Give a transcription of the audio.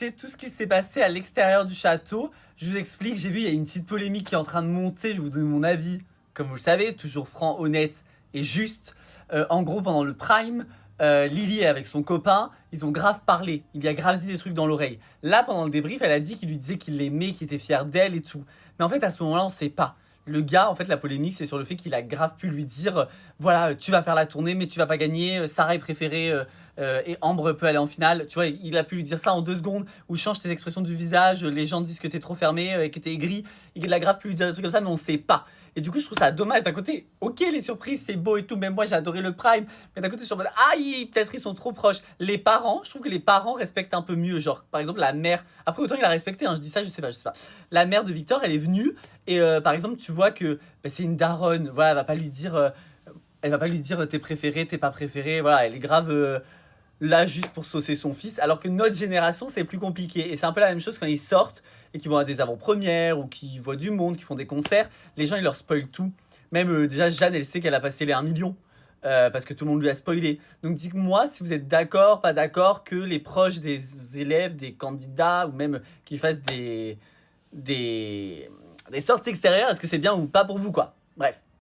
sais tout ce qui s'est passé à l'extérieur du château. Je vous explique, j'ai vu, il y a une petite polémique qui est en train de monter, je vais vous donner mon avis. Comme vous le savez, toujours franc, honnête et juste. En gros, pendant le Prime, Lily avec son copain, ils ont grave parlé. Il lui a grave dit des trucs dans l'oreille. Là, pendant le débrief, elle a dit qu'il lui disait qu'il l'aimait, qu'il était fier d'elle et tout. Mais en fait, à ce moment-là, on sait pas. Le gars, en fait, la polémique, c'est sur le fait qu'il a grave pu lui dire voilà, tu vas faire la tournée, mais tu vas pas gagner. Sarah est préférée et Ambre peut aller en finale. Tu vois, il a pu lui dire ça en 2 secondes, ou change tes expressions du visage, les gens disent que t'es trop fermé, que t'es aigri. Il a grave pu lui dire des trucs comme ça, mais on sait pas. Et du coup, je trouve ça dommage. D'un côté, ok, les surprises, c'est beau et tout. Même moi, j'ai adoré le Prime. Mais d'un côté, je suis en mode, aïe, peut-être ils sont trop proches. Les parents, je trouve que les parents respectent un peu mieux. Genre, par exemple, la mère. Après, autant il a respecté, hein, je dis ça, je sais pas. La mère de Victor, elle est venue. Et par exemple, tu vois que bah, c'est une daronne. Voilà, elle va pas lui dire. Elle va pas lui dire t'es préféré, t'es pas préféré. Voilà, elle est grave là juste pour saucer son fils. Alors que notre génération, c'est plus compliqué. Et c'est un peu la même chose quand ils sortent et qu'ils vont à des avant-premières ou qu'ils voient du monde, qu'ils font des concerts. Les gens, ils leur spoilent tout. Même déjà, Jeanne, elle sait qu'elle a passé les 1 million. Parce que tout le monde lui a spoilé. Donc dites-moi si vous êtes d'accord, pas d'accord que les proches des élèves, des candidats ou même qu'ils fassent des sorties extérieures, est-ce que c'est bien ou pas pour vous quoi. Bref.